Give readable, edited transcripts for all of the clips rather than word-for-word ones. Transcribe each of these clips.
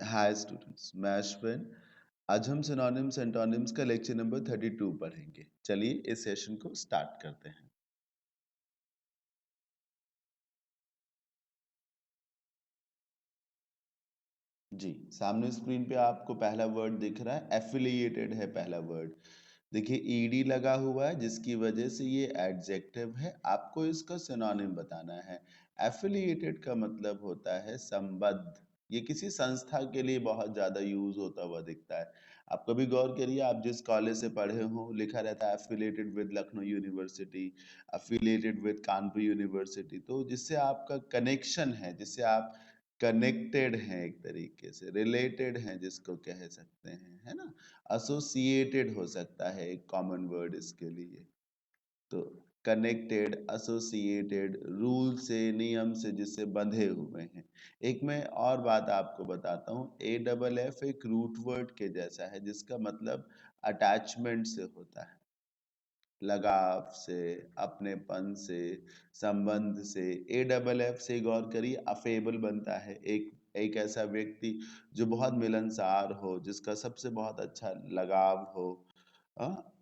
Hi students, मैं अश्विन। आज हम सिनोनिम्स एंटोनिम्स का लेक्चर नंबर 32 पढ़ेंगे। चलिए इस सेशन को स्टार्ट करते हैं। जी, सामने स्क्रीन पे आपको पहला वर्ड दिख रहा है, एफिलिएटेड है पहला वर्ड। देखिए ईडी लगा हुआ है जिसकी वजह से ये एडजेक्टिव है। आपको इसका सिनोनिम बताना है। एफिलिएटेड का मतलब होता है संबद्ध। ये किसी संस्था के लिए बहुत ज्यादा यूज होता हुआ दिखता है। आप कभी गौर करिए, आप जिस कॉलेज से पढ़े हो लिखा रहता है affiliated with Lucknow university, affiliated with Kanpur university, तो जिससे आपका कनेक्शन है, जिससे आप कनेक्टेड हैं, एक तरीके से रिलेटेड हैं जिसको कह सकते हैं, है ना। एसोसिएटेड हो सकता है एक कॉमन वर्ड इसके लिए। तो कनेक्टेड, एसोसिएटेड, रूल से, नियम से जिससे बंधे हुए हैं। एक मैं और बात आपको बताता हूँ, ए डबल एफ एक रूट वर्ड के जैसा है जिसका मतलब अटैचमेंट से होता है, लगाव से, अपनेपन से, संबंध से। ए डबल एफ से गौर करिए, अफेबल बनता है, एक एक ऐसा व्यक्ति जो बहुत मिलनसार हो, जिसका सबसे बहुत अच्छा लगाव हो।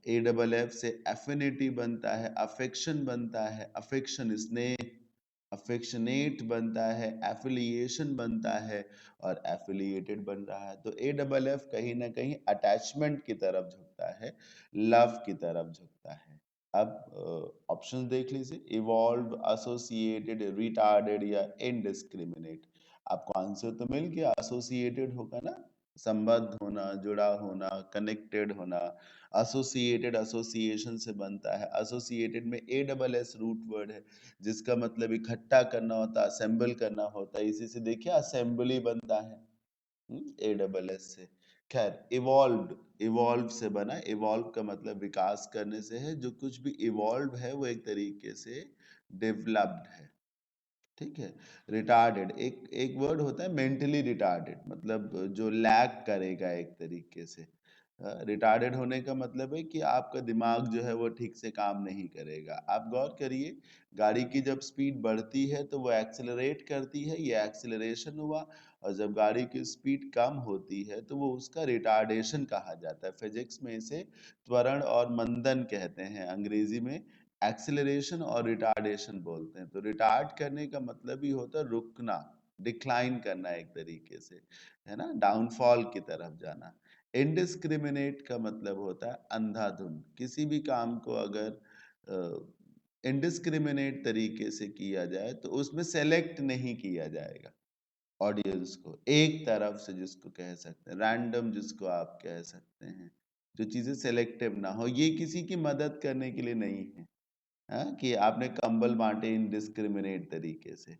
ए डबल एफ से एफिनिटी बनता है, अफेक्शन बनता है, अफेक्शन स्नेह, अफेक्शनेट बनता है, एफिलिएशन बनता है और एफिलिएटेड बन रहा है। तो ए डबल एफ कहीं ना कहीं अटैचमेंट की तरफ झुकता है, लव की तरफ झुकता है। अब ऑप्शन देख लीजिए, इवॉल्व, एसोसिएटेड, रिटार्डेड या इनडिस्क्रिमिनेट। आपको आंसर तो मिल गया, एसोसिएटेड होगा ना, संबद्ध होना, जुड़ा होना, कनेक्टेड होना। एसोसिएटेड एसोसिएशन से बनता है, एसोसिएटेड में A double S root word है जिसका मतलब इकट्ठा करना होता है, असेंबल करना होता है। इसी से देखिए असेंबली बनता है ए डबल एस से। खैर, इवॉल्व, इवॉल्व से बना, इवॉल्व का मतलब विकास करने से है। जो कुछ भी इवॉल्व है वो एक तरीके से डेवलप्ड है, ठीक है। रिटार्डेड, एक एक वर्ड होता है मेंटली रिटार्डेड, मतलब जो लैग करेगा एक तरीके से। रिटार्डेड होने का मतलब है कि आपका दिमाग जो है वो ठीक से काम नहीं करेगा। आप गौर करिए, गाड़ी की जब स्पीड बढ़ती है तो वो एक्सेलरेट करती है, ये एक्सेलरेशन हुआ। और जब गाड़ी की स्पीड कम होती है तो वो उसका रिटार्डेशन कहा जाता है। फिजिक्स में इसे त्वरण और मंदन कहते हैं, अंग्रेजी में एक्सेलरेशन और रिटार्डेशन बोलते हैं। तो रिटार्ड करने का मतलब ही होता है रुकना, डिक्लाइन करना एक तरीके से, है ना, डाउनफॉल की तरफ जाना। इनडिस्क्रिमिनेट का मतलब होता है अंधाधुंध। किसी भी काम को अगर इनडिस्क्रिमिनेट तरीके से किया जाए तो उसमें सेलेक्ट नहीं किया जाएगा ऑडियंस को, एक तरफ से, जिसको कह सकते हैं रैंडम, जिसको आप कह सकते हैं, जो चीजें सेलेक्टिव ना हो। ये किसी की मदद करने के लिए नहीं है, हाँ, कि आपने कंबल बांटे इनडिस्क्रिमिनेट तरीके से,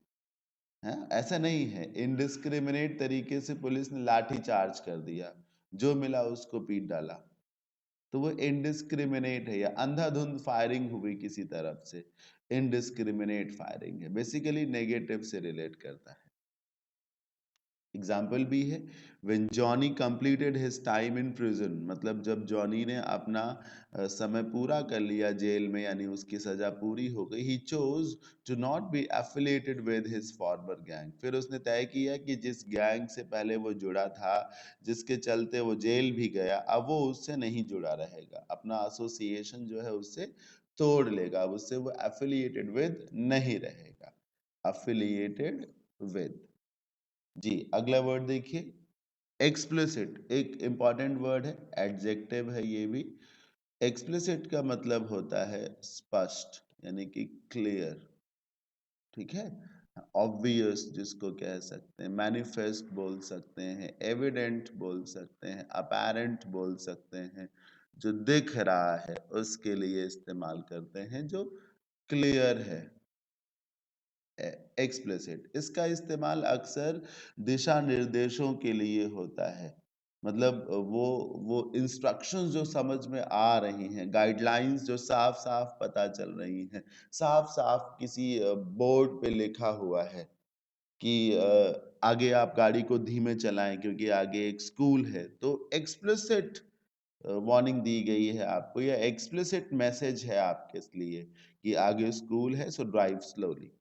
हाँ, ऐसा नहीं है। इनडिस्क्रिमिनेट तरीके से पुलिस ने लाठी चार्ज कर दिया, जो मिला उसको पीट डाला, तो वो इनडिस्क्रिमिनेट है। या अंधाधुंध फायरिंग हुई किसी तरफ से, इनडिस्क्रिमिनेट फायरिंग है, बेसिकली नेगेटिव से रिलेट करता है। एग्जाम्पल भी है, when Johnny completed his time in prison, मतलब जब जॉनी ने अपना समय पूरा कर लिया जेल में, यानी उसकी सजा पूरी हो गई, he chose to not be affiliated with his former gang। फिर उसने तय किया कि जिस गैंग से पहले वो जुड़ा था, जिसके चलते वो जेल भी गया, अब वो उससे नहीं जुड़ा रहेगा, अपना एसोसिएशन जो है उससे तोड़ लेगा, अब उससे वो एफिलिएटेड विद नहीं रहेगा। Affiliated with. जी, अगला वर्ड देखिए, एक्सप्लिसिट, एक इंपॉर्टेंट वर्ड है, एडजेक्टिव है ये भी। एक्सप्लिसिट का मतलब होता है स्पष्ट, यानी कि क्लियर, ठीक है। ऑब्वियस जिसको कह सकते हैं, मैनिफेस्ट बोल सकते हैं, एविडेंट बोल सकते हैं, अपैरेंट बोल सकते हैं। जो दिख रहा है उसके लिए इस्तेमाल करते हैं, जो क्लियर है, एक्सप्लिसिट। इसका इस्तेमाल अक्सर दिशा निर्देशों के लिए होता है, मतलब वो इंस्ट्रक्शंस जो समझ में आ रही हैं, गाइडलाइंस जो साफ साफ पता चल रही हैं, साफ साफ किसी बोर्ड पे लिखा हुआ है कि आगे आप गाड़ी को धीमे चलाएं क्योंकि आगे एक स्कूल है, तो एक्सप्लिसिट वार्निंग दी गई है आपको, या एक्सप्लिसिट मैसेज है आपके लिए कि आगे स्कूल है, सो ड्राइव स्लोली।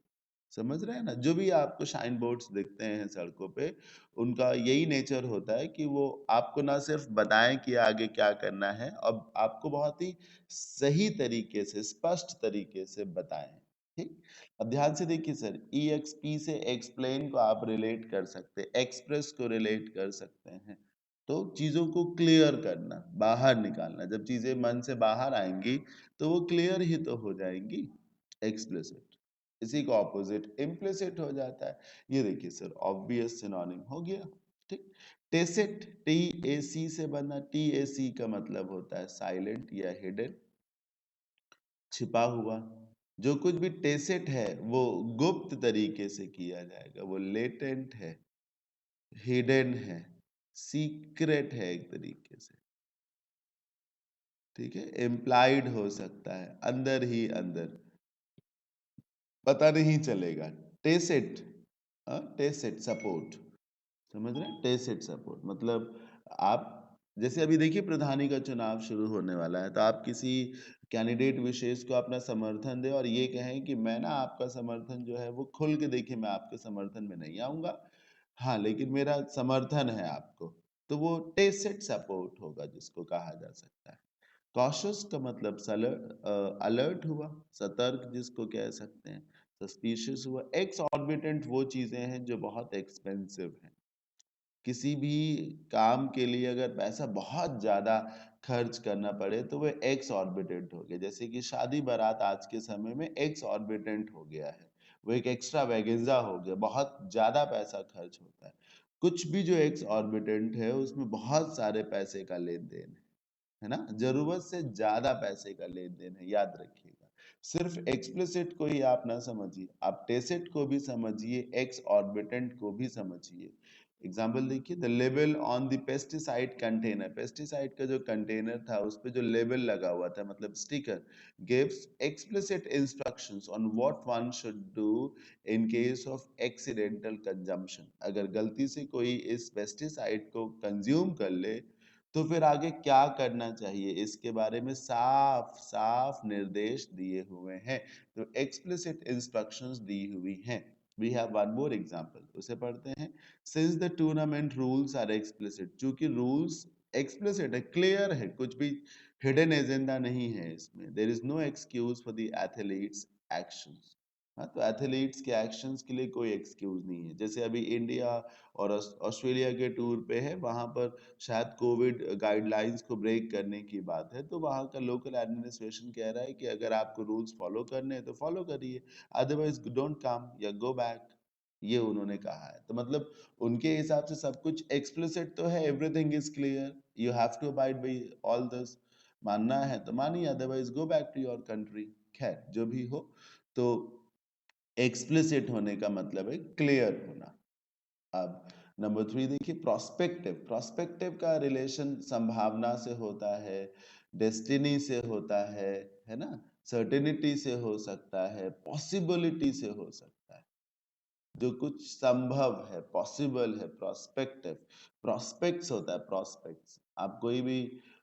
समझ रहे हैं ना? जो भी आपको साइन बोर्ड्स दिखते हैं सड़कों पे, उनका यही नेचर होता है कि वो आपको ना सिर्फ बताएं कि आगे क्या करना है, अब आपको बहुत ही सही तरीके से, स्पष्ट तरीके से बताएं। ठीक। अब ध्यान से देखिए सर, EXP से एक्सप्लेन को आप रिलेट कर सकते हैं, एक्सप्रेस को रिलेट कर सकते हैं। तो चीजों को क्लियर करना, बाहर निकालना, जब चीजें मन से बाहर आएंगी तो वो क्लियर ही तो हो जाएंगी। एक्सप्लिसिट, इसी को ऑपोजिट इम्प्लिसिट हो जाता है। ये देखिए सर, ऑब्वियस सिनोनिम हो गया। ठीक। टेसिट, TAC से बना, TAC का मतलब होता है साइलेंट या हिडन, छिपा हुआ। जो कुछ भी टेसिट है वो गुप्त तरीके से किया जाएगा, वो लेटेंट है, हिडन है, सीक्रेट है एक तरीके से। ठीक है, इम्प्लाइड हो सकता है, अंदर ही अंदर, पता नहीं चलेगा। टेसिट, टेसिट सपोर्ट, समझ रहे हैं? टेसिट सपोर्ट मतलब आप, जैसे अभी देखिए प्रधानी का चुनाव शुरू होने वाला है, तो आप किसी कैंडिडेट विशेष को अपना समर्थन दें और ये कहें कि मैं ना आपका समर्थन जो है वो खुल के, देखिए मैं आपके समर्थन में नहीं आऊंगा, हाँ लेकिन मेरा समर्थन है आपको, तो वो टेसिट सपोर्ट होगा जिसको कहा जा सकता है। कॉशियस का मतलब अलर्ट हुआ, सतर्क जिसको कह सकते हैं। सस्पिशियस हुआ। एक्स ऑर्बिटेंट वो चीजें हैं जो बहुत एक्सपेंसिव हैं। किसी भी काम के लिए अगर पैसा बहुत ज्यादा खर्च करना पड़े तो वो एक्स ऑर्बिटेंट हो गया। जैसे कि शादी बारात आज के समय में एक्स ऑर्बिटेंट हो गया है, वो एक एक्स्ट्रा वैगेंजा हो गया, बहुत ज्यादा पैसा खर्च होता है। कुछ भी जो एक्स ऑर्बिटेंट है उसमें बहुत सारे पैसे का लेन देन है ना, जरूरत से ज्यादा पैसे का लेन देन है, याद रखिएगा। सिर्फ एक्सप्लिसिट को ही आप ना समझिए, आप टेसिट को भी समझिए, एक्स ऑर्बिटेंट को भी समझिए। एग्जाम्पल देखिए, the label on the pesticide container, pesticide का जो कंटेनर था उस पे जो लेबल लगा हुआ था, मतलब sticker, gives explicit instructions on what one should do in case of accidental consumption. अगर गलती से कोई इस पेस्टिसाइड को कंज्यूम कर ले तो फिर आगे क्या करना चाहिए, इसके बारे में साफ साफ निर्देश दिए हुए हैं। तो एक्सप्लिसिट इंस्ट्रक्शंस दी हुई हैं। We have one more example, उसे पढ़ते हैं। Since the tournament rules are explicit, चूंकि रूल्स एक्सप्लिसिट है, क्लियर है, कुछ भी हिडन एजेंडा नहीं है इसमें, there is no excuse for the athletes actions. हाँ, तो एथलीट्स के एक्शंस के लिए कोई एक्सक्यूज नहीं है। जैसे अभी इंडिया और ऑस्ट्रेलिया के टूर पे है, वहां पर शायद कोविड गाइडलाइंस को ब्रेक करने की बात है, तो वहां का लोकल एडमिनिस्ट्रेशन कह रहा है कि अगर आपको रूल्स फॉलो करने हैं तो फॉलो करिए, अदरवाइज डोंट कम या गो बैक, ये उन्होंने कहा है। तो मतलब उनके हिसाब से सब कुछ एक्सप्लिसिट तो है, everything is clear, you have to abide by all this, मानना है तो मानिए, otherwise go back to your country. खैर जो भी हो, तो एक्सप्लिसिट होने का मतलब है क्लियर होना। अब नंबर 3 देखिए, प्रोस्पेक्टिव, प्रोस्पेक्टिव का रिलेशन संभावना से होता है, डेस्टिनी से होता है ना, सर्टेनिटी से हो सकता है, पॉसिबिलिटी से हो सकता है, जो कुछ संभव है, पॉसिबल है, प्रोस्पेक्टिव। प्रोस्पेक्ट्स होता है, प्रोस्पेक्ट्स। आप कोई भी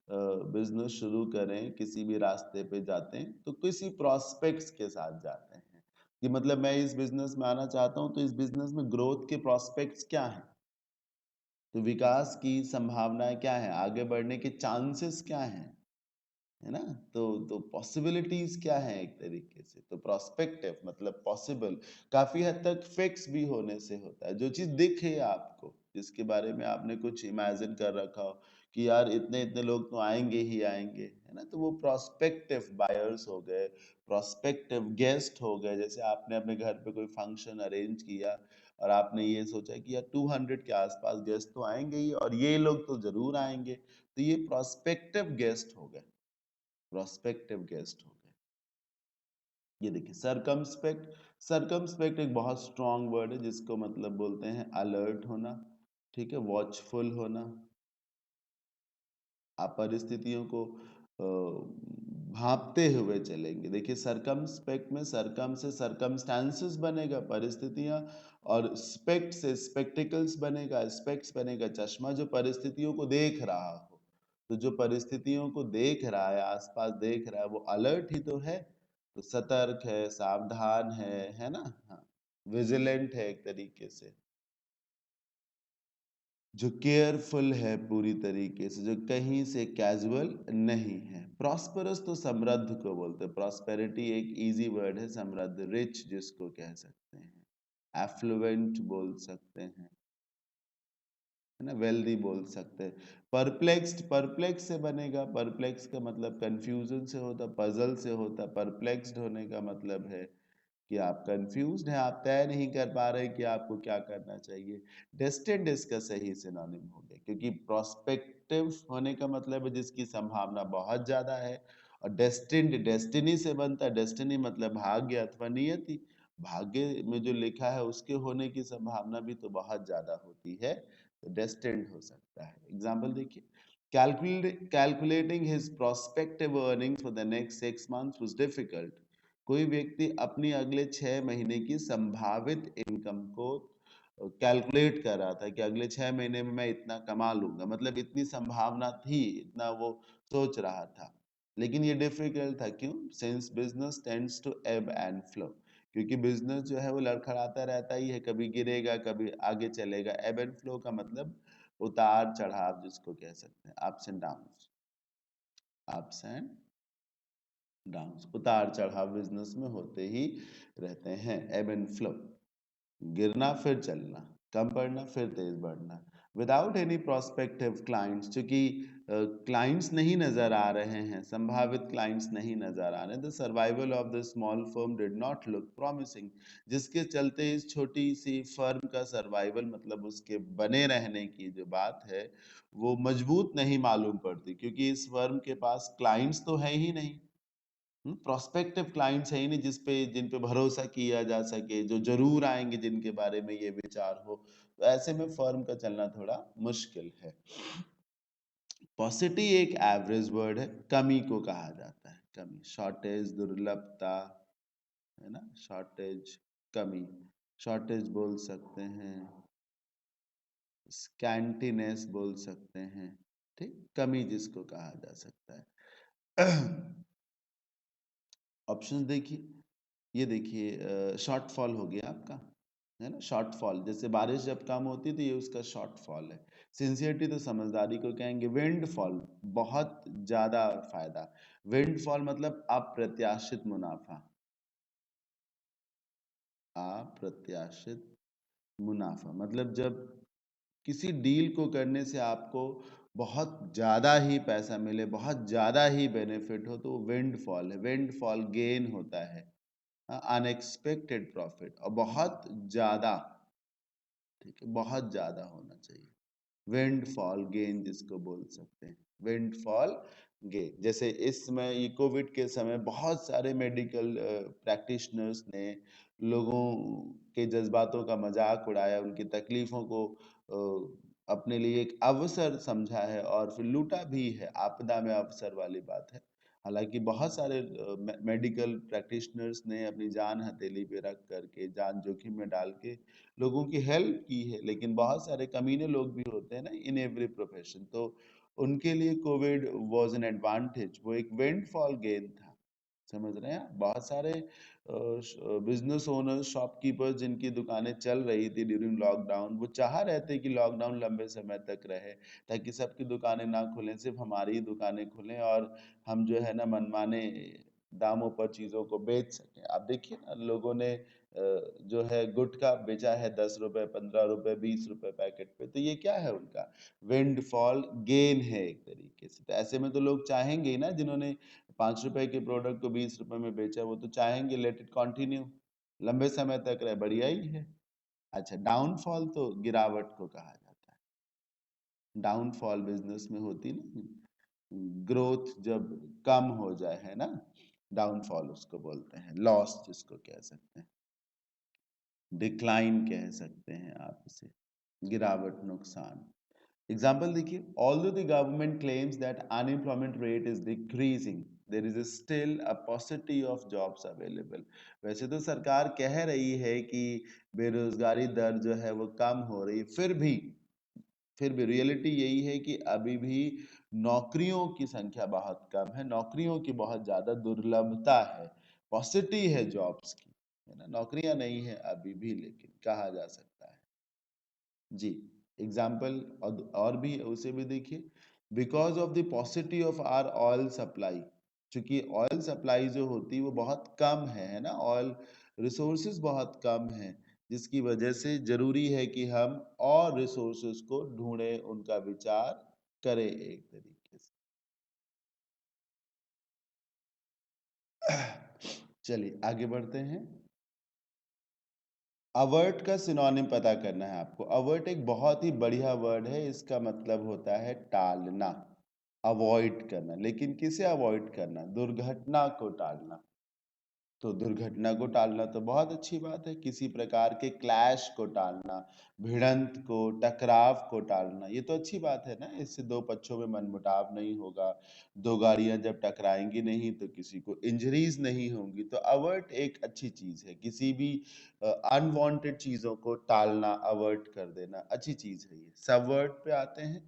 बिजनेस शुरू करें, किसी भी रास्ते पे जाते हैं तो किसी प्रोस्पेक्ट्स के साथ जाते हैं कि मतलब मैं इस बिजनेस में आना चाहता हूं, तो इस बिजनेस में ग्रोथ के प्रोस्पेक्ट्स क्या हैं, तो विकास की संभावनाएं क्या है, आगे बढ़ने के चांसेस क्या हैं, है ना। तो पॉसिबिलिटीज क्या है एक तरीके से, तो प्रोस्पेक्टिव मतलब पॉसिबल, काफी हद तक फिक्स भी होने से होता है। जो चीज दिखे आपको, जिसके बारे में आपने कुछ इमेजिन कर रखा हो कि यार इतने इतने लोग तो आएंगे ही आएंगे, है ना, तो वो प्रोस्पेक्टिव बायर्स हो गए, प्रोस्पेक्टिव गेस्ट हो गए। जैसे आपने अपने घर पे कोई फंक्शन अरेंज किया और आपने ये सोचा कि यार 200 के आसपास गेस्ट तो आएंगे ही और ये लोग तो जरूर आएंगे, तो ये प्रोस्पेक्टिव गेस्ट हो गए, प्रोस्पेक्टिव गेस्ट हो गए। ये देखिए सरकमस्पेक्ट, सरकमस्पेक्ट एक बहुत स्ट्रॉन्ग वर्ड है जिसको मतलब बोलते हैं अलर्ट होना, ठीक है, वॉचफुल होना। आप परिस्थितियों को भांपते हुए चलेंगे। देखिए सरकमस्पेक्ट में सरकम से सरकमस्टांसेस बनेगा, परिस्थितियां, और स्पेक्ट से स्पेक्टिकल्स बनेगा, स्पेक्ट्स बनेगा चश्मा, जो परिस्थितियों को देख रहा हो। तो जो परिस्थितियों को देख रहा है, आसपास देख रहा है, वो अलर्ट ही तो है, तो सतर्क है, सावधान है ना। हाँ, विजिलेंट है एक तरीके से, जो केयरफुल है पूरी तरीके से, जो कहीं से कैजुअल नहीं है। प्रॉस्परस तो समृद्ध को बोलते हैं, प्रॉस्पेरिटी एक इजी वर्ड है, समृद्ध, रिच जिसको कह सकते हैं, एफ्लुएंट बोल सकते हैं, है ना, वेल्दी बोल सकते हैं। परप्लेक्स्ड, परप्लेक्स से बनेगा, परप्लेक्स का मतलब कंफ्यूजन से होता, पजल से होता, परप्लेक्स्ड होने का मतलब है कि आप कंफ्यूज्ड हैं, आप तय नहीं कर पा रहे कि आपको क्या करना चाहिए। डेस्टिन्ड इसका सही सिनोनिम हो गया, क्योंकि प्रोस्पेक्टिव होने का मतलब है जिसकी संभावना बहुत ज्यादा है, और डेस्टिन्ड डेस्टिनी से बनता है, डेस्टिनी मतलब भाग्य अथवा नियति, भाग्य में जो लिखा है उसके होने की संभावना भी तो बहुत ज्यादा होती है, तो डेस्टिन्ड हो सकता है। एग्जाम्पल देखिए, calculating his prospective earnings for the next 6 months was difficult. कोई व्यक्ति अपनी अगले 6 महीने की संभावित इनकम को कैलकुलेट कर रहा था कि अगले 6 महीने में मैं इतना कमा लूंगा, मतलब इतनी संभावना थी, इतना वो सोच रहा था, लेकिन ये डिफिकल्ट था। क्यों? सिंस बिजनेस टेंड्स टू एब एंड फ्लो, क्योंकि बिजनेस जो है वो लड़खड़ाता रहता ही है, कभी गिरेगा कभी आगे चलेगा। एब एंड फ्लो का मतलब उतार चढ़ाव जिसको कह सकते हैं, ups and downs, ups and downs, उतार चढ़ाव बिजनेस में होते ही रहते हैं। एब एंड फ्लो, गिरना फिर चलना, कम पड़ना फिर तेज बढ़ना। विदाउट एनी प्रोस्पेक्टिव क्लाइंट्स, चूंकि क्लाइंट्स नहीं नजर आ रहे हैं, संभावित क्लाइंट्स नहीं नजर आ रहे, the survival of the small firm did not look promising, जिसके चलते इस छोटी सी फर्म का सर्वाइवल मतलब उसके बने रहने की जो बात है वो मजबूत नहीं मालूम पड़ती, क्योंकि इस फर्म के पास क्लाइंट्स तो है ही नहीं, प्रोस्पेक्टिव क्लाइंट्स है ही नहीं जिन पे भरोसा किया जा सके, जो जरूर आएंगे, जिनके बारे में ये विचार हो, तो ऐसे में फर्म का चलना थोड़ा मुश्किल है। पॉसिटी एक एवरेज वर्ड है, कमी को कहा जाता है, कमी, शॉर्टेज, दुर्लभता, है ना, शॉर्टेज, कमी, शॉर्टेज बोल सकते हैं, स्कैंटीनेस बोल सकते हैं, ठीक, कमी जिसको कहा जा सकता है। ऑप्शंस देखिए, ये देखिए, शॉर्टफॉल हो गया आपका, है ना, शॉर्टफॉल, जैसे बारिश जब कम होती है तो ये उसका शॉर्टफॉल है। सिंसियरिटी तो समझदारी को कहेंगे। विंडफॉल, बहुत ज्यादा फायदा, विंडफॉल मतलब अप्रत्याशित मुनाफा, अप्रत्याशित मुनाफा मतलब जब किसी डील को करने से आपको बहुत ज्यादा ही पैसा मिले, बहुत ज्यादा ही बेनिफिट हो, तो वो विंडफॉल है। विंडफॉल गेन होता है, अनएक्सपेक्टेड प्रॉफिट, और बहुत ज्यादा, ठीक है, बहुत ज्यादा होना चाहिए। विंडफॉल गेन जिसको बोल सकते हैं, विंडफॉल गेन। जैसे इस समय ये कोविड के समय बहुत सारे मेडिकल प्रैक्टिशनर्स ने लोगों के जज्बातों का मजाक उड़ाया, उनकी तकलीफों को अपने लिए एक अवसर समझा है, और फिर लूटा भी है, आपदा में अवसर वाली बात है। हालांकि बहुत सारे मेडिकल प्रैक्टिशनर्स ने अपनी जान हथेली पे रख करके, जान जोखिम में डाल के लोगों की हेल्प की है, लेकिन बहुत सारे कमीने लोग भी होते हैं ना इन एवरी प्रोफेशन, तो उनके लिए कोविड वाज एन एडवांटेज, वो एक विंडफॉल गेन था। समझ रहे हैं आप? बहुत सारे बिजनेस ओनर्स, शॉपकीपर्स जिनकी दुकानें चल रही थी ड्यूरिंग लॉकडाउन, वो चाह रहे थे कि लॉकडाउन लंबे समय तक रहे, ताकि सबकी दुकानें ना खुलें, सिर्फ हमारी ही दुकानें खुलें, और हम जो है ना मनमाने दामों पर चीजों को बेच सकें। आप देखिए ना, लोगों ने जो है गुटखा बेचा है 10 रुपए, 15 रुपए, 20 रुपए पैकेट पे, तो ये क्या है? उनका विंडफॉल गेन है एक तरीके से। तो ऐसे में तो लोग चाहेंगे ही ना, जिन्होंने 5 रुपए के प्रोडक्ट को 20 रुपए में बेचा, वो तो चाहेंगे लेट इट कंटिन्यू, लंबे समय तक रहे, बढ़िया ही है। अच्छा, डाउनफॉल तो गिरावट को कहा जाता है। डाउनफॉल बिजनेस में होती ना, ग्रोथ जब कम हो जाए, है ना, डाउनफॉल उसको बोलते हैं, लॉस जिसको कह सकते हैं, डिक्लाइन कह सकते हैं आप इसे, गिरावट, नुकसान। एग्जाम्पल देखिए, although the government claims that unemployment rate is decreasing, there is still a possibility of jobs available. वैसे तो सरकार कह रही है कि बेरोजगारी दर जो है वो कम हो रही है, फिर भी रियलिटी यही है कि अभी भी नौकरियों की संख्या बहुत कम है, नौकरियों की बहुत ज्यादा दुर्लभता है, पॉसिबिलिटी है जॉब्स की, है ना, नौकरियां नहीं है अभी भी, लेकिन कहा जा सकता है। जी, एग्जाम्पल और भी उसे भी देखिए, because of the paucity of our oil supply, क्योंकि ऑयल सप्लाई जो होती है वो बहुत कम है ना, ऑयल रिसोर्सेज बहुत कम है, जिसकी वजह से जरूरी है कि हम और रिसोर्सेज को ढूंढें, उनका विचार करें एक तरीके से। चलिए आगे बढ़ते हैं। अवर्ट का सिनोनिम पता करना है आपको। अवर्ट एक बहुत ही बढ़िया वर्ड है, इसका मतलब होता है टालना, अवॉइड करना। लेकिन किसे अवॉइड करना? दुर्घटना को टालना। तो दुर्घटना को टालना तो बहुत अच्छी बात है, किसी प्रकार के क्लैश को टालना, भिड़ंत को, टकराव को टालना, ये तो अच्छी बात है ना, इससे दो पक्षों में मनमुटाव नहीं होगा, दो गाड़ियां जब टकराएंगी नहीं तो किसी को इंजरीज नहीं होंगी। तो अवर्ट एक अच्छी चीज है, किसी भी अनवांटेड चीजों को टालना, अवर्ट कर देना अच्छी चीज है। ये सबवर्ट पे आते हैं।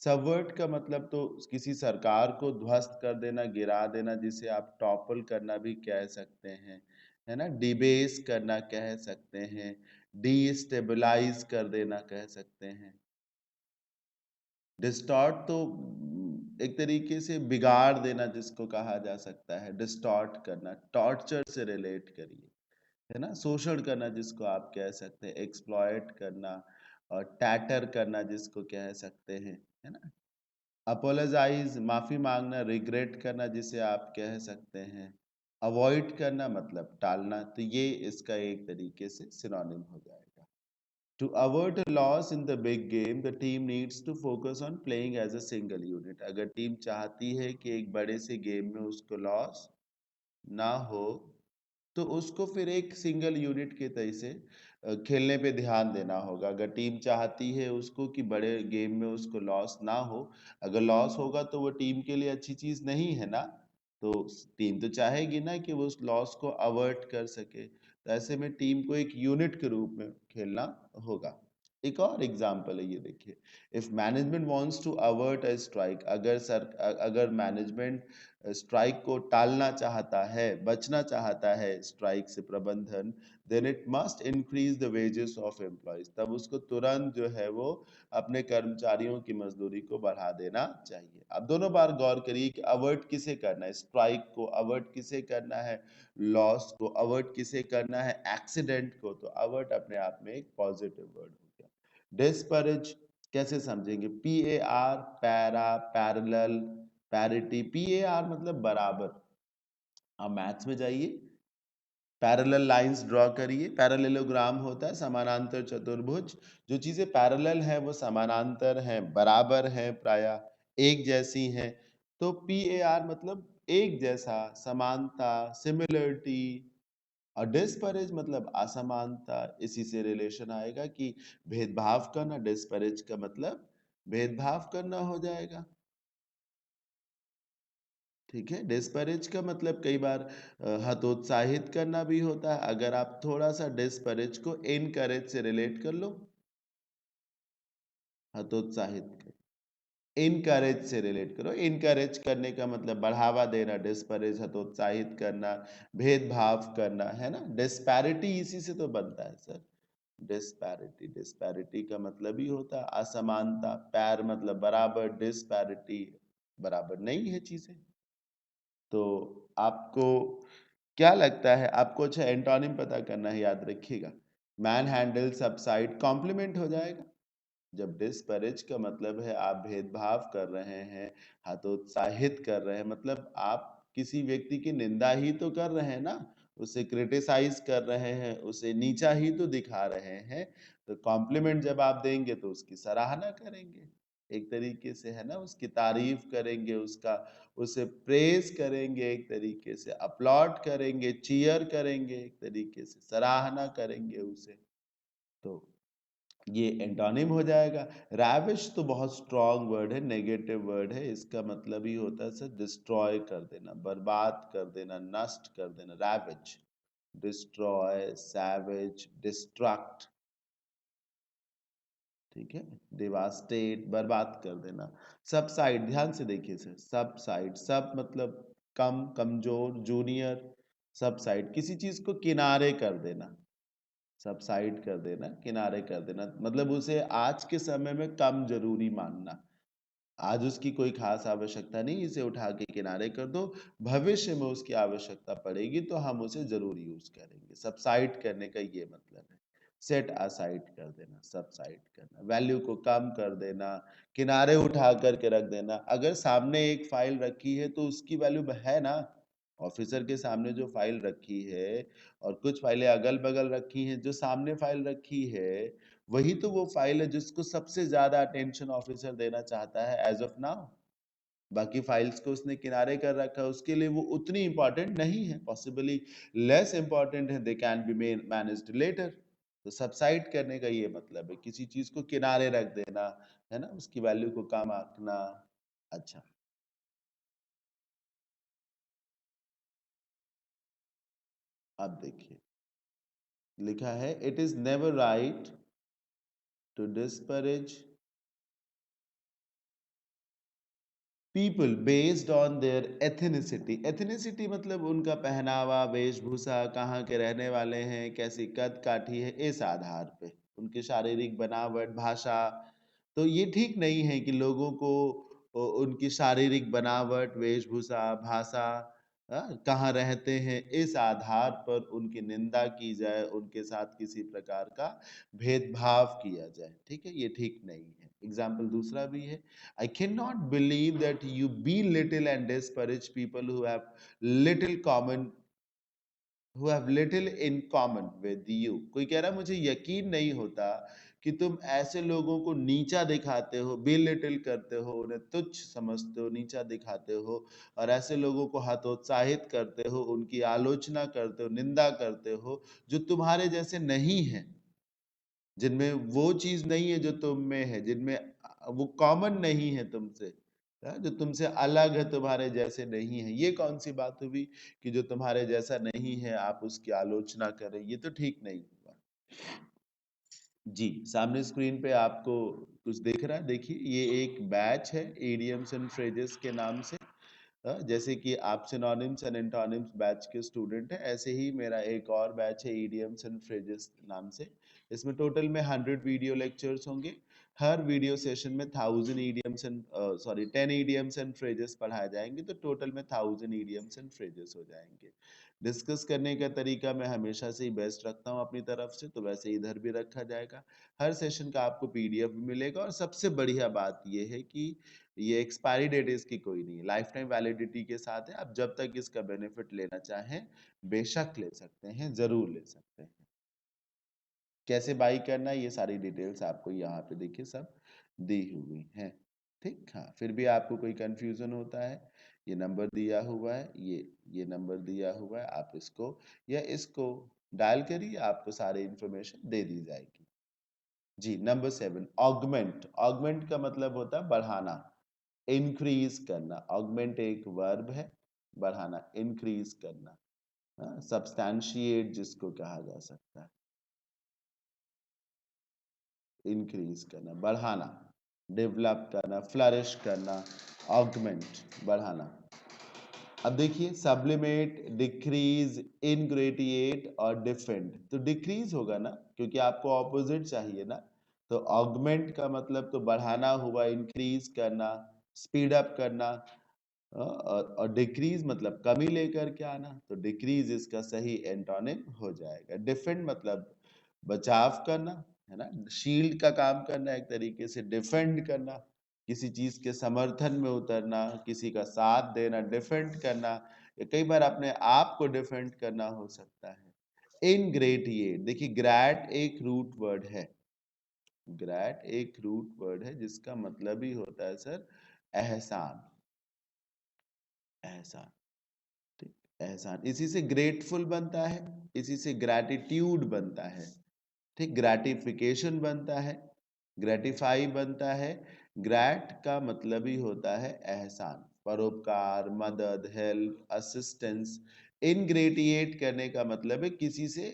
सबवर्ट का मतलब तो किसी सरकार को ध्वस्त कर देना, गिरा देना, जिसे आप टॉपल करना भी कह सकते हैं, है ना, डिबेस करना कह सकते हैं, डीस्टेबलाइज कर देना कह सकते हैं। डिस्टॉर्ट तो एक तरीके से बिगाड़ देना जिसको कहा जा सकता है, डिस्टॉर्ट करना, टॉर्चर से रिलेट करिए, है ना, शोषण करना जिसको आप कह सकते हैं, एक्सप्लॉयट करना, और टैटर करना जिसको कह सकते हैं, है ना। अपोलोजाइज माफी मांगना, रिग्रेट करना जिसे आप कह सकते हैं, अवॉइड करना मतलब टालना। तो ये इसका एक तरीके से सिनोनिम हो जाएगा। To avert a loss in the big game, the team needs to focus on playing as a single unit. अगर टीम चाहती है कि एक बड़े से गेम में उसको लॉस ना हो, तो उसको फिर एक सिंगल यूनिट के तरह से खेलने पे ध्यान देना होगा। अगर टीम चाहती है उसको कि बड़े गेम में उसको लॉस ना हो, अगर लॉस होगा तो वो टीम के लिए अच्छी चीज नहीं है ना, तो टीम तो चाहेगी ना कि वो उस लॉस को अवर्ट कर सके, तो ऐसे में टीम को एक यूनिट के रूप में खेलना होगा। एक और एग्जांपल है, ये देखिए, if management wants to avert a strike, अगर मैनेजमेंट स्ट्राइक को टालना चाहता है, बचना चाहता है स्ट्राइक से प्रबंधन, then it must increase the wages of employees, तब उसको तुरंत जो है वो अपने कर्मचारियों की मजदूरी को बढ़ा देना चाहिए। अब दोनों बार गौर करिए कि अवर्ट किसे करना है, स्ट्राइक को अवर्ट किसे करना है, लॉस को अवर्ट किसे करना है, एक्सीडेंट को। तो अवर्ट अपने आप में एक पॉजिटिव वर्ड हो गया। डिस्परेज कैसे समझेंगे? P A R, para, parallel, parity. P A R मतलब बराबर। आप मैथ्स में जाइए, पैरेलल लाइंस ड्रॉ करिए। पैरेललोग्राम होता है समानांतर चतुर्भुज। जो चीजें पैरेलल है वो समानांतर हैं, बराबर हैं, प्राय एक जैसी हैं। तो पी ए आर मतलब एक जैसा, समानता, सिमिलरिटी। और डिस्परेज मतलब असमानता। इसी से रिलेशन आएगा कि भेदभाव करना, डिस्परेज का मतलब भेदभाव करना हो जाएगा। ठीक है, डिस्परेज का मतलब कई बार हतोत्साहित करना भी होता है। अगर आप थोड़ा सा डिस्परेज को इनकरेज से रिलेट कर लो, हतोत्साहित कर, इनकरेज से रिलेट करो। इनकरेज करने का मतलब बढ़ावा देना, डिस्परेज हतोत्साहित करना, भेदभाव करना, है ना। डिस्पैरिटी इसी से तो बनता है सर। डिस्पैरिटी, डिस्पैरिटी का मतलब ही होता है असमानता। पैर मतलब बराबर, डिस्पैरिटी बराबर नहीं है चीजें। तो आपको क्या लगता है, आपको अच्छा एंटोनिम पता करना है, याद रखिएगा। मैन हैंडल, सबसाइड, कॉम्प्लीमेंट हो जाएगा। जब डिस्परेज का मतलब है आप भेदभाव कर रहे हैं, हतोत्साहित कर रहे हैं, मतलब आप किसी व्यक्ति की निंदा ही तो कर रहे हैं ना, उसे क्रिटिसाइज कर रहे हैं, उसे नीचा ही तो दिखा रहे हैं। तो कॉम्प्लीमेंट जब आप देंगे तो उसकी सराहना करेंगे एक तरीके से, है ना, उसकी तारीफ करेंगे, उसका उसे प्रेज करेंगे, एक तरीके से अपलॉड करेंगे, चीयर करेंगे, एक तरीके से सराहना करेंगे उसे। तो ये एंटोनिम हो जाएगा। रैविश तो बहुत स्ट्रॉन्ग वर्ड है, नेगेटिव वर्ड है। इसका मतलब ही होता है सर डिस्ट्रॉय कर देना, बर्बाद कर देना, नष्ट कर देना। रैविज, डिस्ट्रॉय, सैवेज, डिस्ट्रक्ट। ठीक है, डिवास्टेट, बर्बाद कर देना। सब साइड, ध्यान से देखिए सर, सब साइड, सब मतलब कम, कमजोर, जूनियर, सबसाइड, किसी चीज को किनारे कर देना, सबसाइड कर देना, किनारे कर देना, मतलब उसे आज के समय में कम जरूरी मानना। आज उसकी कोई खास आवश्यकता नहीं, इसे उठा के किनारे कर दो, भविष्य में उसकी आवश्यकता पड़ेगी तो हम उसे जरूर यूज करेंगे। सबसाइड करने का ये मतलब है, सेट असाइड कर देना, सबसाइड करना, वैल्यू को कम कर देना, किनारे उठा करके रख देना। अगर सामने एक फाइल रखी है तो उसकी वैल्यू है ना, ऑफिसर के सामने जो फाइल रखी है और कुछ फाइलें अगल बगल रखी हैं, जो सामने फाइल रखी है वही तो वो फाइल है जिसको सबसे ज्यादा अटेंशन ऑफिसर देना चाहता है एज ऑफ नाउ। बाकी फाइल्स को उसने किनारे कर रखा है, उसके लिए वो उतनी इंपॉर्टेंट नहीं है, पॉसिबली लेस इंपॉर्टेंट है, they can be managed later. तो सबसाइड करने का ये मतलब है किसी चीज को किनारे रख देना, है ना, उसकी वैल्यू को कम आंकना। अच्छा, अब देखिए लिखा है, it is never right to disparage people based on their ethnicity. Ethnicity मतलब उनका पहनावा, वेशभूषा, कहाँ के रहने वाले हैं, कैसी कद काठी है, इस आधार पे उनकी शारीरिक बनावट, भाषा। तो ये ठीक नहीं है कि लोगों को उनकी शारीरिक बनावट, वेशभूषा, भाषा, कहाँ रहते हैं, इस आधार पर उनकी निंदा की जाए, उनके साथ किसी प्रकार का भेदभाव किया जाए। ठीक है, ये ठीक नहीं है। एग्जाम्पल दूसरा भी है, I cannot believe that you belittle and disparage people who have little in common with you। कोई कह रहा मुझे यकीन नहीं होता कि तुम ऐसे लोगों को नीचा दिखाते हो, belittle करते हो, उन्हें तुच्छ समझते हो, नीचा दिखाते हो, और ऐसे लोगों को हतोत्साहित करते हो, उनकी आलोचना करते हो, निंदा करते हो, जो तुम्हारे जैसे नहीं है, जिनमें वो चीज नहीं है जो तुम में है, जिनमें वो कॉमन नहीं है तुमसे, जो तुमसे अलग है, तुम्हारे जैसे नहीं है। ये कौन सी बात हुई कि जो तुम्हारे जैसा नहीं है आप उसकी आलोचना करें, ये तो ठीक नहीं हुआ। जी, सामने स्क्रीन पे आपको कुछ दिख रहा है, देखिए ये एक बैच है इडियम्स एंड फ्रेजेस के नाम से। जैसे कि आप सिनोनिम्स एंड एंटोनिम्स बैच के स्टूडेंट हैं, ऐसे ही मेरा एक और बैच है इडियम्स एंड फ्रेजेस नाम से। इसमें टोटल में 100 वीडियो लेक्चर्स होंगे। हर वीडियो सेशन में 1000 idioms and 10 idioms and phrases पढ़ाए जाएंगे, तो टोटल में 1000 इडियम्स एंड फ्रेजेस हो जाएंगे। डिस्कस करने का तरीका मैं हमेशा से ही बेस्ट रखता हूँ अपनी तरफ से, तो वैसे इधर भी रखा जाएगा। हर सेशन का आपको पीडीएफ भी मिलेगा, और सबसे बढ़िया बात यह है कि ये एक्सपायरी डेट इसकी कोई नहीं है, लाइफ टाइम वैलिडिटी के साथ है। आप जब तक इसका बेनिफिट लेना चाहें बेशक ले सकते हैं, जरूर ले सकते हैं। कैसे बाई करना है ये सारी डिटेल्स आपको यहाँ पे देखिए सब दी हुई हैं। ठीक, हाँ, फिर भी आपको कोई कंफ्यूजन होता है, ये नंबर दिया हुआ है, ये नंबर दिया हुआ है, आप इसको या इसको डायल करिए, आपको सारी इंफॉर्मेशन दे दी जाएगी। जी, नंबर 7, ऑगमेंट। ऑगमेंट का मतलब होता है बढ़ाना, इंक्रीज करना। ऑगमेंट एक वर्ब है, बढ़ाना, इंक्रीज करना, सब्सटैंशिएट जिसको कहा जा सकता है, इंक्रीज करना, बढ़ाना, डेवलप करना, फ्लरिश करना, ऑगमेंट, बढ़ाना। अब देखिए, सब्लिमेट, डिक्रीज, इनग्रेटिएट और डिफेंड। तो डिक्रीज होगा ना, क्योंकि आपको ऑपोजिट चाहिए ना। तो ऑगमेंट का मतलब तो बढ़ाना हुआ, इंक्रीज करना, स्पीड अप करना, और डिक्रीज मतलब कमी लेकर के आना, तो डिक्रीज इसका सही एंटोनिम हो जाएगा। डिफेंड मतलब बचाव करना, है ना, शील्ड का काम करना, एक तरीके से डिफेंड करना, किसी चीज के समर्थन में उतरना, किसी का साथ देना, डिफेंड करना, या कई बार अपने आप को डिफेंड करना हो सकता है। इनग्रेटिएट, देखिए ग्रैट एक रूट वर्ड है, ग्रैट एक रूट वर्ड है जिसका मतलब ही होता है सर एहसान, एहसान। ठीक, एहसान, इसी से ग्रेटफुल बनता है, इसी से ग्रैटिट्यूड बनता है। ठीक, ग्रैटिफिकेशन बनता है, ग्रेटिफाई बनता है। ग्रैट का मतलब ही होता है एहसान, परोपकार, मदद, हेल्प, असिस्टेंस। इनग्रेटिएट करने का मतलब है किसी से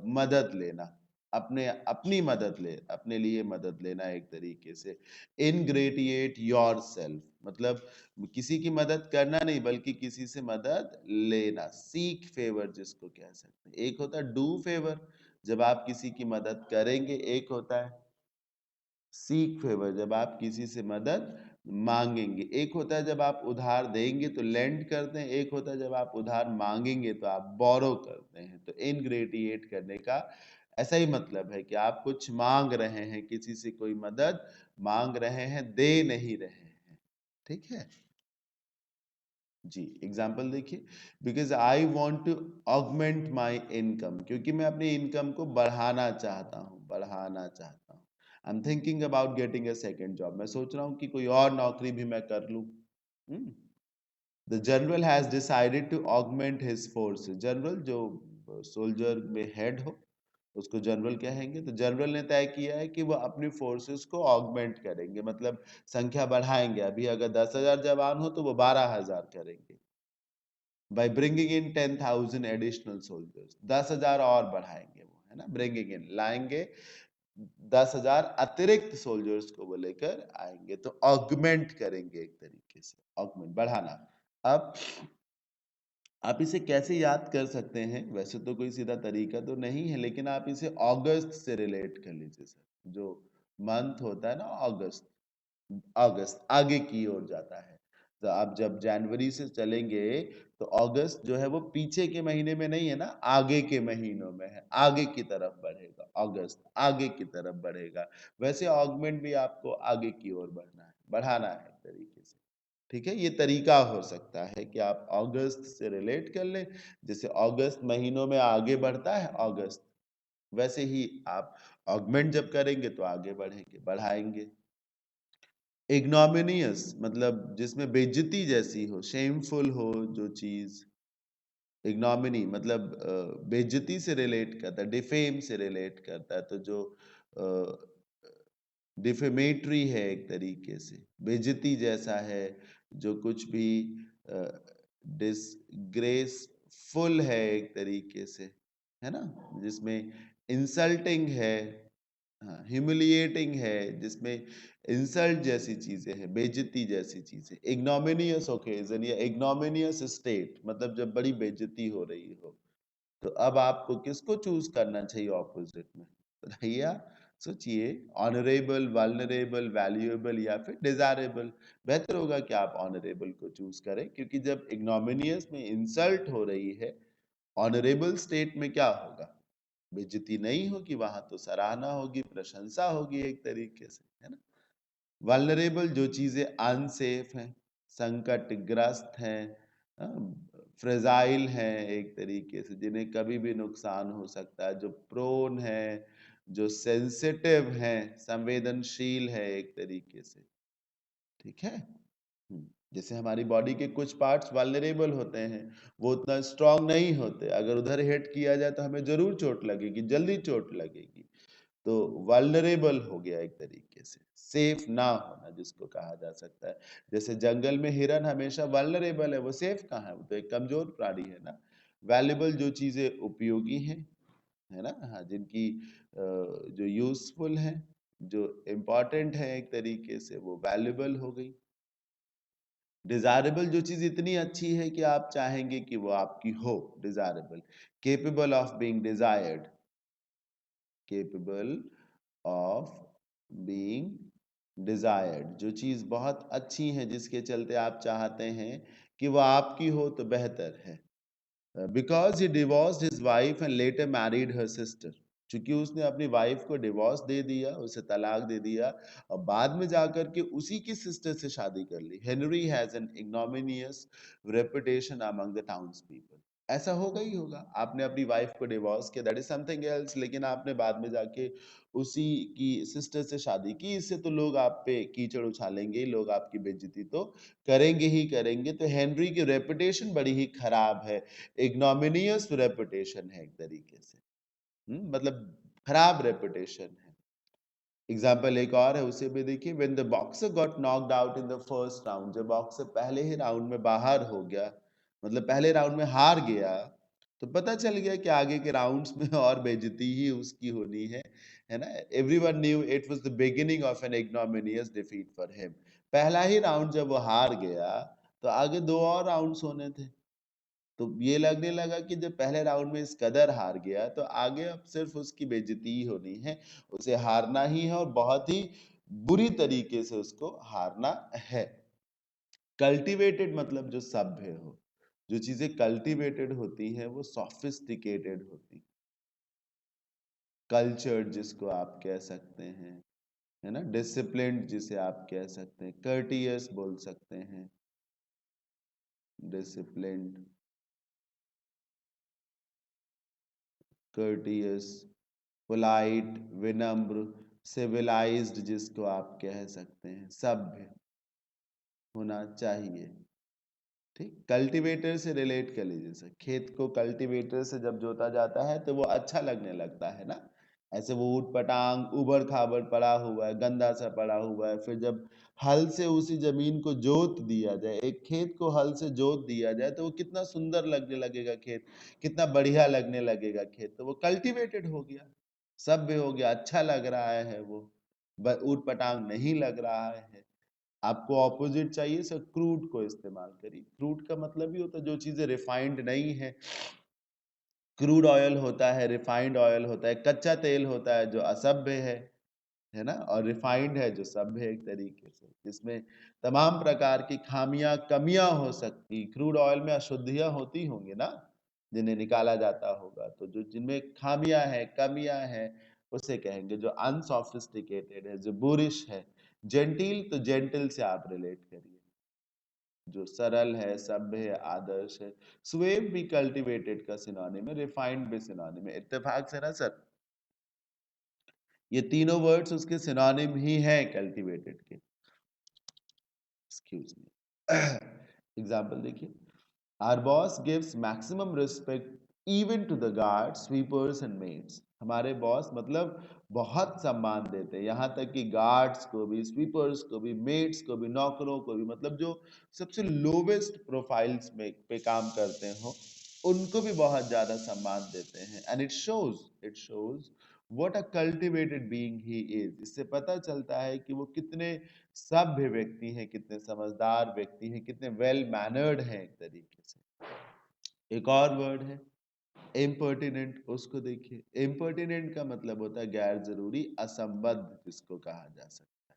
मदद लेना, अपनी मदद ले, अपने लिए मदद लेना एक तरीके से। इनग्रेटिएट योर सेल्फ मतलब किसी की मदद करना नहीं बल्कि किसी से मदद लेना। सीक फेवर जिसको कह सकते हैं। एक होता है डू फेवर, जब आप किसी की मदद करेंगे। एक होता है सीक फेवर, जब आप किसी से मदद मांगेंगे। एक होता है जब आप उधार देंगे तो लेंड करते हैं, एक होता है जब आप उधार मांगेंगे तो आप बोरो करते हैं। तो इनग्रेटिएट करने का ऐसा ही मतलब है कि आप कुछ मांग रहे हैं, किसी से कोई मदद मांग रहे हैं, दे नहीं रहे हैं। ठीक है जी। एग्जाम्पल देखिए, because I want to augment my income, क्योंकि मैं अपनी इनकम को बढ़ाना चाहता हूँ, बढ़ाना चाहता हूँ। I am thinking about getting a second job, मैं सोच रहा हूँ कि कोई और नौकरी भी मैं कर लूँ। The general has decided to augment his force, general जो सोल्जर में हेड हो उसको जनरल कहेंगे। तो जनरल ने तय किया है कि वो अपनी फोर्सेस को ऑगमेंट करेंगे, मतलब संख्या बढ़ाएंगे। अभी अगर 10,000 जवान हो तो वो 12,000 करेंगे। by bringing in 10,000 additional soldiers, 10,000 और बढ़ाएंगे वो, है ना। ब्रिंगिंग इन लाएंगे, 10,000 अतिरिक्त सोल्जर्स को वो लेकर आएंगे। तो ऑगमेंट करेंगे एक तरीके से, ऑगमेंट बढ़ाना। अब आप इसे कैसे याद कर सकते हैं? वैसे तो कोई सीधा तरीका तो नहीं है, लेकिन आप इसे अगस्त से रिलेट कर लीजिए सर। जो मंथ होता है ना अगस्त, अगस्त आगे की ओर जाता है। तो आप जब जनवरी से चलेंगे तो अगस्त जो है वो पीछे के महीने में नहीं है ना, आगे के महीनों में है, आगे की तरफ बढ़ेगा। अगस्त आगे की तरफ बढ़ेगा। वैसे ऑगमेंट भी आपको आगे की ओर बढ़ना है, बढ़ाना है एक तरीके से। ठीक है, ये तरीका हो सकता है कि आप अगस्त से रिलेट कर लें। जैसे अगस्त महीनों में आगे बढ़ता है अगस्त, वैसे ही आप ऑगमेंट जब करेंगे तो आगे बढ़ेंगे, बढ़ाएंगे। इग्नोमिनियस मतलब जिसमें बेइज्जती जैसी हो, शेमफुल हो जो चीज। इग्नोमिनी मतलब बेइज्जती से रिलेट करता है, डिफेम से रिलेट करता है। तो जो डिफेमेटरी है एक तरीके से, बेइज्जती जैसा है, जो कुछ भी डिसग्रेसफुल है एक तरीके से, है ना, जिसमें इंसल्टिंग है, हाँ ह्यूमिलिएटिंग है, जिसमें इंसल्ट जैसी चीजें हैं, बेइज्जती जैसी चीजें। इग्नोमिनियस ओकेजन या इग्नोमिनियस स्टेट मतलब जब बड़ी बेइज्जती हो रही हो। तो अब आपको किसको चूज करना चाहिए ऑपोजिट में? बताइए आप, सोचिए। ऑनरेबल, वल्नरेबल, वैल्यूएबल या फिर डिजायरेबल? बेहतर होगा कि आप ऑनरेबल को चूज करें, क्योंकि जब इग्नोमिनियस में इंसल्ट हो रही है, ऑनरेबल स्टेट में क्या होगा? बेइज्जती नहीं होगी, वहां तो सराहना होगी, प्रशंसा होगी एक तरीके से, है ना। वल्नरेबल जो चीजें अनसेफ हैं, संकटग्रस्त हैं, फ्रेजाइल हैं एक तरीके से, जिन्हें कभी भी नुकसान हो सकता है, जो प्रोन है, जो सेंसिटिव हैं, संवेदनशील है एक तरीके से। ठीक है। जैसे हमारी बॉडी के कुछ पार्ट्स वल्नरेबल होते हैं, वो उतना स्ट्रांग नहीं होते, अगर उधर हिट किया जाए तो हमें जरूर चोट लगेगी, जल्दी चोट लगेगी। तो वल्नरेबल हो गया एक तरीके से, सेफ ना होना जिसको कहा जा सकता है। जैसे जंगल में हिरन हमेशा वल्नरेबल है, वो सेफ कहाँ है, वो तो एक कमजोर प्राणी है ना। वैल्यूबल जो चीजें उपयोगी हैं, है ना, हाँ, जिनकी जो यूजफुल है, जो इम्पोर्टेंट है एक तरीके से, वो वैल्यूबल हो गई। डिजायरेबल जो चीज इतनी अच्छी है कि आप चाहेंगे कि वो आपकी हो, desirable. Capable of being desired, capable of being desired, जो चीज बहुत अच्छी है जिसके चलते आप चाहते हैं कि वो आपकी हो तो बेहतर है। Because he divorced his wife and later married her sister, क्योंकि उसने अपनी वाइफ को डिवोर्स दे दिया, उसे तलाक दे दिया, और बाद में जाकर के उसी की सिस्टर से शादी कर ली। Henry has an ignominious reputation among the towns people. ऐसा होगा ही होगा, आपने अपनी वाइफ को डिवोर्स किया, दैट इज समथिंग एल्स, लेकिन आपने बाद में जाके उसी की सिस्टर से शादी की, इससे तो लोग आप पे कीचड़ उछालेंगे, लोग आपकी बेइज्जती तो करेंगे ही करेंगे। तो हेनरी की रेपुटेशन बड़ी ही खराब है, इग्नोमिनियस रेपुटेशन है एक तरीके से। मतलब खराब रेपुटेशन है। एग्जाम्पल एक और है, उसे भी देखिए। When the boxer got knocked out in the first round, जब बॉक्सर पहले ही राउंड में बाहर हो गया, मतलब पहले राउंड में हार गया, तो पता चल गया कि आगे के राउंड्स में और बेइज्जती ही उसकी होनी है ना। Everyone knew it was the beginning of an ignominious defeat for him. पहला ही राउंड जब वो हार गया तो आगे 2 और राउंड्स होने थे। तो ये लगने लगा कि जब पहले राउंड में इस कदर हार गया तो आगे अब सिर्फ उसकी बेइज्जती ही होनी है, उसे हारना ही है और बहुत ही बुरी तरीके से उसको हारना है। कल्टीवेटेड मतलब जो सभ्य हो, जो चीजें कल्टीवेटेड होती हैं वो सॉफिस्टिकेटेड होती, कल्चर्ड जिसको आप कह सकते हैं, है ना, डिसिप्लिन्ड जिसे आप कह सकते हैं, कर्टियस बोल सकते हैं, डिसिप्लिन्ड, कर्टियस, पोलाइट, विनम्र, सिविलाइज्ड जिसको आप कह सकते हैं, सभ्य होना चाहिए। ठीक, कल्टीवेटर से रिलेट कर लीजिए सर, खेत को कल्टीवेटर से जब जोता जाता है तो वो अच्छा लगने लगता है ना। ऐसे वो ऊट पटांग उबड़ खाबड़ पड़ा हुआ है, गंदा सा पड़ा हुआ है, फिर जब हल से उसी जमीन को जोत दिया जाए, एक खेत को हल से जोत दिया जाए तो वो कितना सुंदर लगने लगेगा खेत, कितना बढ़िया लगने लगेगा खेत। तो वो कल्टीवेटेड हो गया, सभ्य हो गया, अच्छा लग रहा है वो, ऊट पटांग नहीं लग रहा है। आपको ऑपोजिट चाहिए सर, क्रूड को इस्तेमाल करिए। क्रूड का मतलब ही होता है जो चीजें रिफाइंड नहीं है। क्रूड ऑयल होता है, रिफाइंड ऑयल होता है, कच्चा तेल होता है जो असभ्य है ना, और रिफाइंड है जो सभ्य है एक तरीके से, जिसमें तमाम प्रकार की खामियां कमियां हो सकती। क्रूड ऑयल में अशुद्धियां होती होंगी ना, जिन्हें निकाला जाता होगा, तो जो जिनमें खामियां हैं कमियां हैं उसे कहेंगे। जो अनसोफिस्टिकेटेड है, जो बुरिश है, जेंटिल, तो जेंटल से आप रिलेट करिए, जो सरल है, सभ्य है, आदर्श है। स्वेव भी कल्टीवेटेड का सिनोनिम है, रिफाइंड भी सिनोनिम है, इत्तेफाक से ना सर, ये तीनों वर्ड्स उसके सिनोनिम ही हैं कल्टीवेटेड के। Excuse me. एग्जांपल देखिए, our boss gives maximum respect even to the guard, sweepers and maids. हमारे बॉस मतलब बहुत सम्मान देते हैं, यहाँ तक कि गार्ड्स को भी, स्वीपर्स को भी, मेड्स को भी, नौकरों को भी, मतलब जो सबसे लोवेस्ट प्रोफाइल्स में पे काम करते हो उनको भी बहुत ज्यादा सम्मान देते हैं। And it shows what a cultivated being he is. इससे पता चलता है कि वो कितने सभ्य व्यक्ति हैं, कितने समझदार व्यक्ति हैं, कितने वेल मैनर्ड हैं एक तरीके से। एक और वर्ड है इम्पर्टिनेंट, उसको देखिए। इम्पर्टिनेंट का मतलब होता है गैर जरूरी, असंबद्ध जिसको कहा जा सकता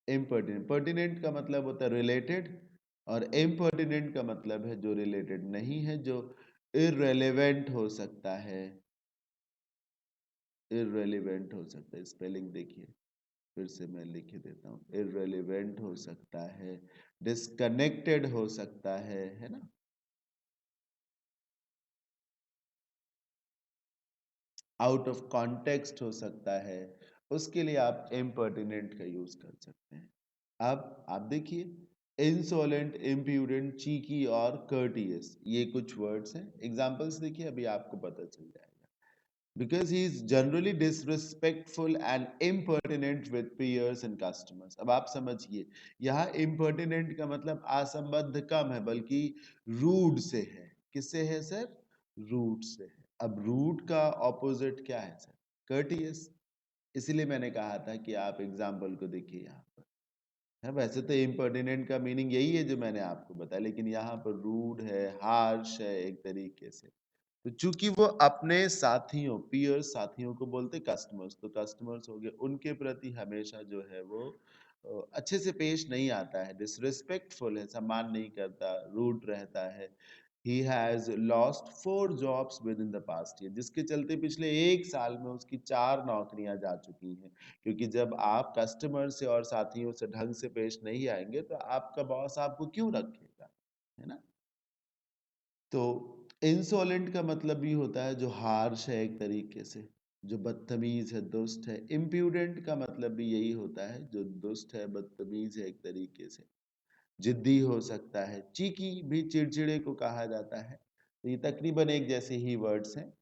है। इम्पर्टिनेंट, पर्टिनेंट का मतलब होता है रिलेटेड, और इम्पर्टिनेंट का मतलब है जो रिलेटेड नहीं है, जो इररेलेवेंट हो सकता है, इररेलेवेंट हो सकता है। स्पेलिंग देखिए, फिर से मैं लिख देता हूँ, इररेलेवेंट हो सकता है, डिस्कनेक्टेड हो सकता है ना, आउट ऑफ कॉन्टेक्स्ट हो सकता है, उसके लिए आप इम्पर्टिनेंट का यूज कर सकते हैं। अब आप देखिए, इंसोलेंट, इम्प्यूडेंट, चीकी और कर्टियस, ये कुछ वर्ड्स हैं। एग्जांपल्स देखिए, अभी आपको पता चल जाएगा। Because he is generally disrespectful and impertinent with peers and customers। अब आप समझिए, यहाँ impertinent का मतलब असंबद्ध कम है, बल्कि रूड से है। किससे है सर? रूड से है। अब रूड का ऑपोजिट क्या है सर? कर्टियस। इसीलिए मैंने कहा था कि आप एग्जाम्पल को देखिए यहाँ पर है। वैसे तो इम्पर्टिनेंट का मीनिंग यही है जो मैंने आपको बताया, लेकिन यहाँ पर रूड है, हार्श है एक तरीके से। तो चूंकि वो अपने साथियों, पीयर्स, साथियों को बोलते कस्टमर्स, तो कस्टमर्स हो गए, उनके प्रति हमेशा जो है वो अच्छे से पेश नहीं आता है, डिसरिस्पेक्टफुल है, सम्मान नहीं करता, रूड रहता है। He has lost 4 jobs with in the past year, जिसके चलते पिछले 1 साल में उसकी 4 नौकरियां जा चुकी हैं। क्योंकि जब आप कस्टमर से और साथियों से ढंग से पेश नहीं आएंगे तो आपका बॉस आपको क्यों रखेगा, है ना। तो इंसोलेंट का मतलब भी होता है जो हार्श है एक तरीके से, जो बदतमीज है, दुष्ट है। इम्प्यूडेंट का मतलब भी यही होता है, जो दुष्ट है, बदतमीज है एक तरीके से, जिद्दी हो सकता है। चीकी भी चिड़चिड़े को कहा जाता है। तो ये तकरीबन एक जैसे ही वर्ड्स हैं।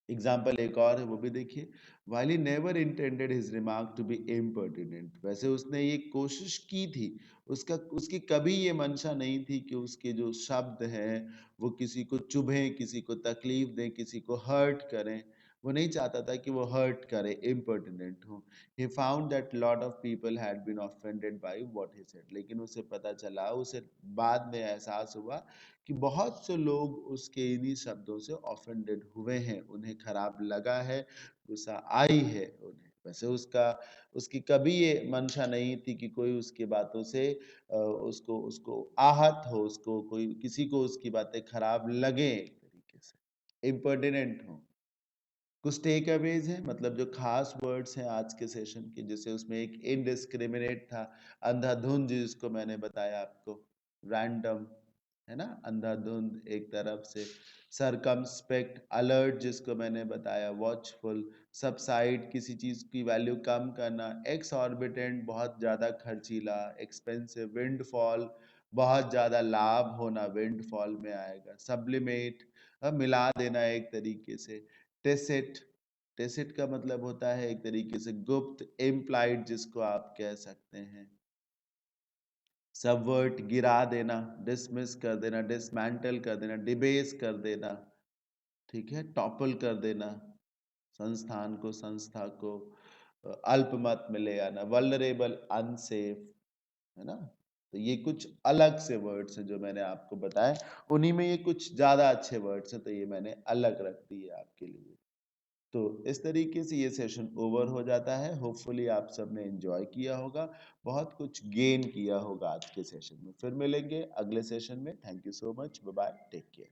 एग्जाम्पल एक और है, वो भी देखिए। while he never intended his remark to be impertinent, वैसे उसने ये कोशिश की थी, उसकी कभी ये मंशा नहीं थी कि उसके जो शब्द हैं वो किसी को चुभें, किसी को तकलीफ दें, किसी को हर्ट करें। वो नहीं चाहता था कि वो हर्ट करे, इम्पर्टिनेंट हो। he found that lot of people had been offended by what he said, लेकिन उसे पता चला, उसे बाद में एहसास हुआ कि बहुत से लोग उसके इन्हीं शब्दों से ऑफेंडेड हुए हैं, उन्हें खराब लगा है, गुस्सा आई है उन्हें। वैसे उसकी कभी ये मंशा नहीं थी कि कोई उसकी बातों से उसको उसको आहत हो, उसको कोई किसी को उसकी बातें खराब लगे एक तरीके से, इम्पर्टिनेंट हो। कुछ टेक अवेज हैं, मतलब जो खास वर्ड्स हैं आज के सेशन के, जैसे उसमें एक इनडिस्क्रिमिनेट था, अंधाधुंध जिसको मैंने बताया आपको, रैंडम, है ना, अंधाधुंध एक तरफ से, सरकमस्पेक्ट, अलर्ट जिसको मैंने बताया, वॉचफुल, सबसाइड किसी चीज की वैल्यू कम करना, एक्सऑर्बिटेंट बहुत ज्यादा खर्चीला, एक्सपेंसिव, विंडफॉल बहुत ज्यादा लाभ होना विंडफॉल में आएगा, सब्लिमेट मिला देना एक तरीके से, टेसिट, टेसिट का मतलब होता है एक तरीके से गुप्त, इम्प्लाइड जिसको आप कह सकते हैं, सबवर्ट गिरा देना, डिसमिस कर देना, डिसमेंटल कर देना, डिबेस कर देना, ठीक है, टॉपल कर देना, संस्थान को, संस्था को अल्पमत में ले आना, वल्नरेबल, अनसेफ, है ना। तो ये कुछ अलग से वर्ड्स हैं जो मैंने आपको बताए, उन्हीं में ये कुछ ज्यादा अच्छे वर्ड्स हैं, तो ये मैंने अलग रख दिए आपके लिए। तो इस तरीके से ये सेशन ओवर हो जाता है। होपफुली आप सबने एंजॉय किया होगा, बहुत कुछ गेन किया होगा आज के सेशन में। फिर मिलेंगे अगले सेशन में। Thank you so much, bye bye, take care.